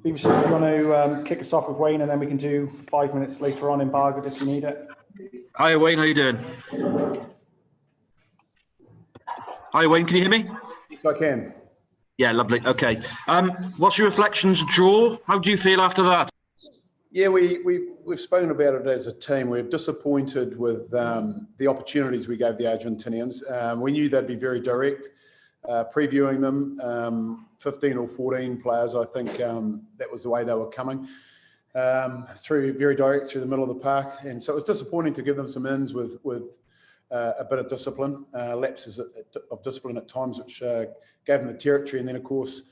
BBC, if you want to kick us off with Wayne, and then we can do 5 minutes later on in Bargoed if you need it. Hi Wayne, how you doing? Hi Wayne, can you hear me? Yes, I can. Yeah, lovely. Okay. What's your reflections? Draw? How do you feel after that? Yeah, we've spoken about it as a team. We're disappointed with the opportunities we gave the Argentinians. We knew they'd be very direct, previewing them. 15 or 14 players, I think that was the way they were coming. Very direct through the middle of the park. And so it was disappointing to give them some ins with a bit of discipline, lapses of discipline at times, which gave them the territory. And then, of course,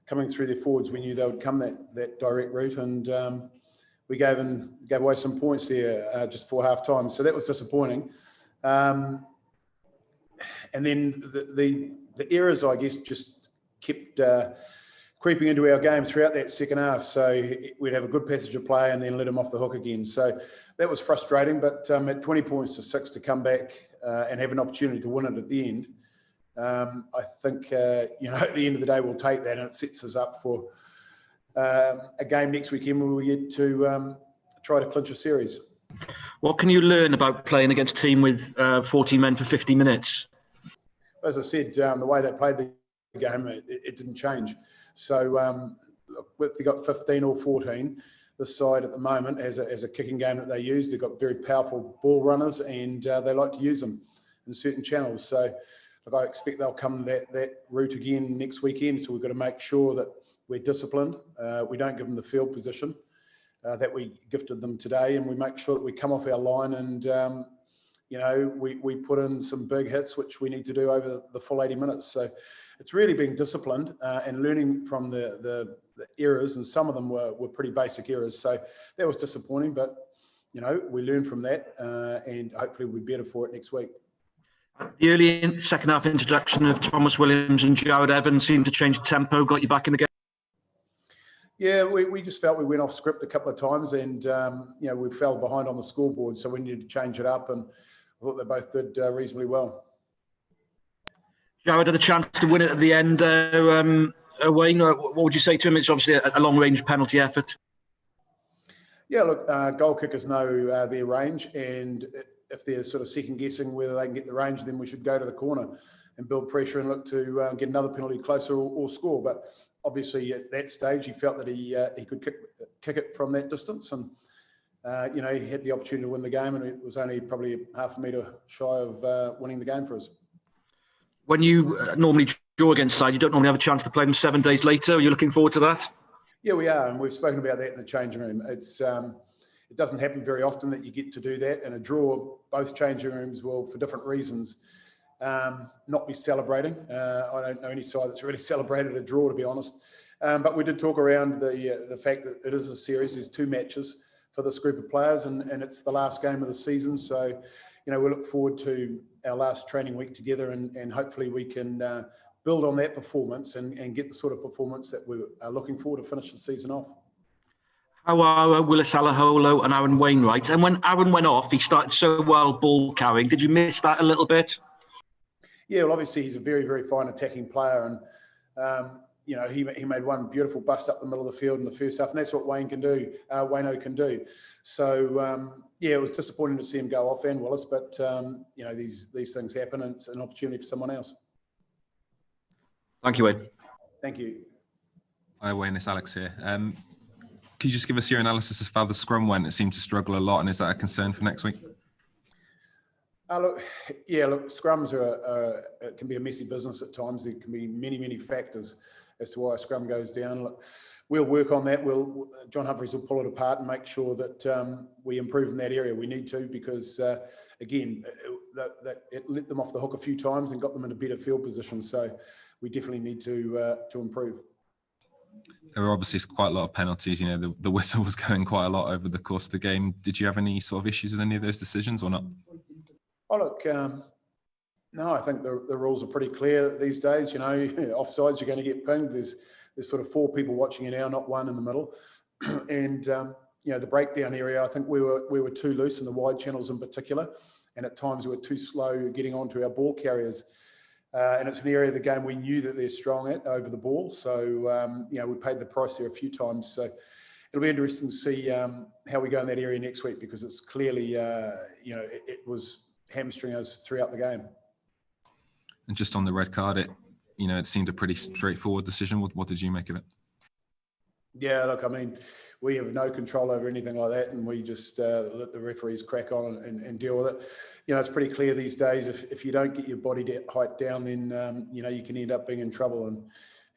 coming through their forwards, we knew they would come that direct route. And we gave away some points there just before half time. So that was disappointing. And then the errors, I guess, just kept creeping into our game throughout that second half. So we'd have a good passage of play and then let them off the hook again. So that was frustrating. But at 20 points to 6 to come back and have an opportunity to win it at the end, I think, at the end of the day, we'll take that, and it sets us up for a game next weekend where we get to try to clinch a series. What can you learn about playing against a team with 14 men for 50 minutes? As I said, the way they played the game, it didn't change. So if they got 15 or 14, this side at the moment has a kicking game that they use. They've got very powerful ball runners, and they like to use them in certain channels. So I expect they'll come that route again next weekend. So we've got to make sure that we're disciplined. We don't give them the field position that we gifted them today, and we make sure that we come off our line and we put in some big hits, which we need to do over the full 80 minutes. So it's really being disciplined and learning from the errors, and some of them were pretty basic errors. So that was disappointing, but we learned from that, and hopefully we'll be better for it next week. The early second half introduction of Thomas Williams and Jared Evans seemed to change the tempo, got you back in the game. Yeah, we just felt we went off script a couple of times, and we fell behind on the scoreboard, so we needed to change it up, and I thought they both did reasonably well. Jared had a chance to win it at the end. Wayne, what would you say to him? It's obviously a long-range penalty effort. Yeah, look, goal kickers know their range, and if they're sort of second-guessing whether they can get the range, then we should go to the corner and build pressure and look to get another penalty closer or score. But obviously, at that stage, he felt that he could kick it from that distance, and he had the opportunity to win the game, and it was only probably half a metre shy of winning the game for us. When you normally draw against side, you don't normally have a chance to play them 7 days later. Are you looking forward to that? Yeah, we are, and we've spoken about that in the changing room. It doesn't happen very often that you get to do that. In a draw, both changing rooms will, for different reasons, not be celebrating. I don't know any side that's really celebrated a draw, to be honest. But we did talk around the fact that it is a series. There's 2 matches for this group of players, and it's the last game of the season. So, we look forward to our last training week together, and hopefully we can build on that performance and get the sort of performance that we are looking for to finish the season off. How are Willis Alaholo and Aaron Wainwright? And when Aaron went off, he started so well ball carrying. Did you miss that a little bit? Yeah, well, obviously he's a very, very fine attacking player, and he made one beautiful bust up the middle of the field in the first half, and that's what Wayno can do. So it was disappointing to see him go off, and Willis, but these things happen, and it's an opportunity for someone else. Thank you, Wayne. Thank you. Hi, Wayne. It's Alex here. Could you just give us your analysis of how the scrum went? It seemed to struggle a lot, and is that a concern for next week? Look, scrums can be a messy business at times. There can be many, many factors as to why a scrum goes down. Look, we'll work on that. John Humphries will pull it apart and make sure that we improve in that area. We need to, because again, it let them off the hook a few times and got them in a better field position. So we definitely need to improve. There were obviously quite a lot of penalties. The whistle was going quite a lot over the course of the game. Did you have any sort of issues with any of those decisions or not? Oh, look, no, I think the rules are pretty clear these days. Offsides, you're going to get pinged. There's sort of 4 people watching you now, not 1 in the middle. And, the breakdown area, I think we were too loose in the wide channels in particular. And at times we were too slow getting onto our ball carriers. And it's an area of the game we knew that they're strong at over the ball. So, we paid the price there a few times. So it'll be interesting to see how we go in that area next week, because it's clearly, it was hamstring us throughout the game. And just on the red card, it seemed a pretty straightforward decision. What did you make of it? Yeah, look, I mean, we have no control over anything like that, and we just let the referees crack on and deal with it. It's pretty clear these days, if you don't get your body height down, then, you can end up being in trouble. And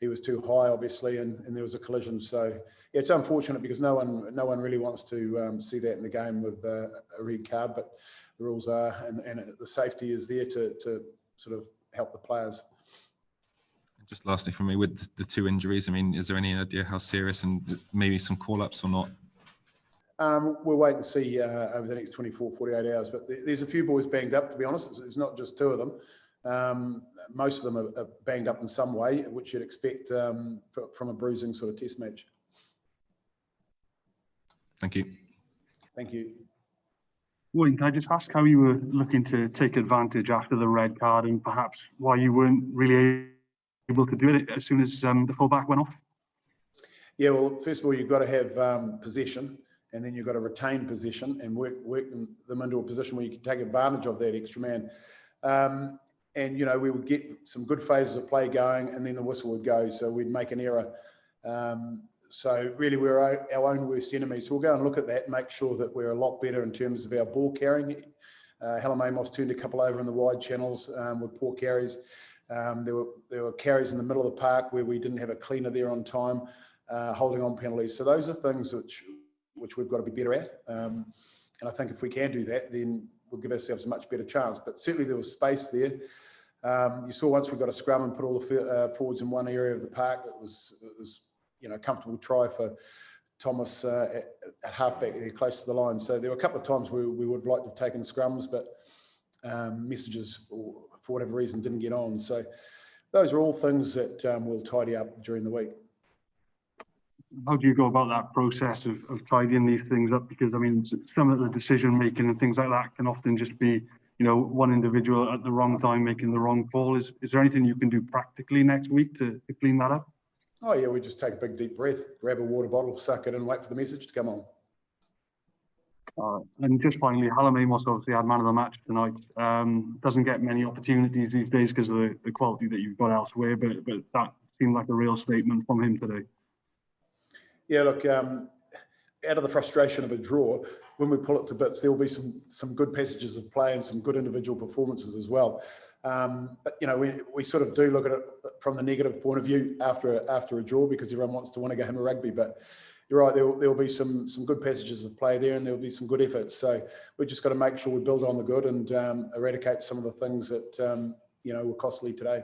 he was too high, obviously, and there was a collision. So, yeah, it's unfortunate, because no one really wants to see that in the game with a red card, but the rules are, and the safety is there to sort of help the players. Just lastly from me, with the 2 injuries, I mean, is there any idea how serious, and maybe some call-ups or not? We'll wait and see over the next 24, 48 hours. But there's a few boys banged up, to be honest. It's not just 2 of them. Most of them are banged up in some way, which you'd expect from a bruising sort of test match. Thank you. Thank you. Wayne, can I just ask how you were looking to take advantage after the red card, and perhaps why you weren't really able to do it as soon as the fullback went off? Yeah, well, first of all, you've got to have possession, and then you've got to retain possession and work them into a position where you can take advantage of that extra man. And, we would get some good phases of play going, and then the whistle would go, so we'd make an error. So really, we're our own worst enemy. So we'll go and look at that and make sure that we're a lot better in terms of our ball carrying. Hallam Amos turned a couple over in the wide channels with poor carries. There were carries in the middle of the park where we didn't have a cleaner there on time, holding on penalties. So those are things which we've got to be better at. And I think if we can do that, then we'll give ourselves a much better chance. But certainly there was space there. You saw once we got a scrum and put all the forwards in one area of the park, it was a comfortable try for Thomas at halfback there, close to the line. So there were a couple of times where we would have liked to have taken scrums, but messages, for whatever reason, didn't get on. So those are all things that we'll tidy up during the week. How do you go about that process of tidying these things up? Because, I mean, some of the decision-making and things like that can often just be, one individual at the wrong time making the wrong call. Is there anything you can do practically next week to clean that up? Oh, yeah, we just take a big, deep breath, grab a water bottle, suck it in, wait for the message to come on. And just finally, Hallam Amos obviously had man of the match tonight. Doesn't get many opportunities these days because of the quality that you've got elsewhere, but that seemed like a real statement from him today. Yeah, look, out of the frustration of a draw, when we pull it to bits, there will be some good passages of play and some good individual performances as well. But we sort of do look at it from the negative point of view after a draw, because everyone wants to win a game of rugby. But you're right, there will be some good passages of play there, and there will be some good efforts. So we've just got to make sure we build on the good and eradicate some of the things that were costly today.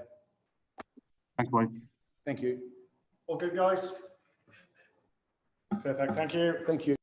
Thanks, Wayne. Thank you. All good, guys. Perfect. Thank you. Thank you.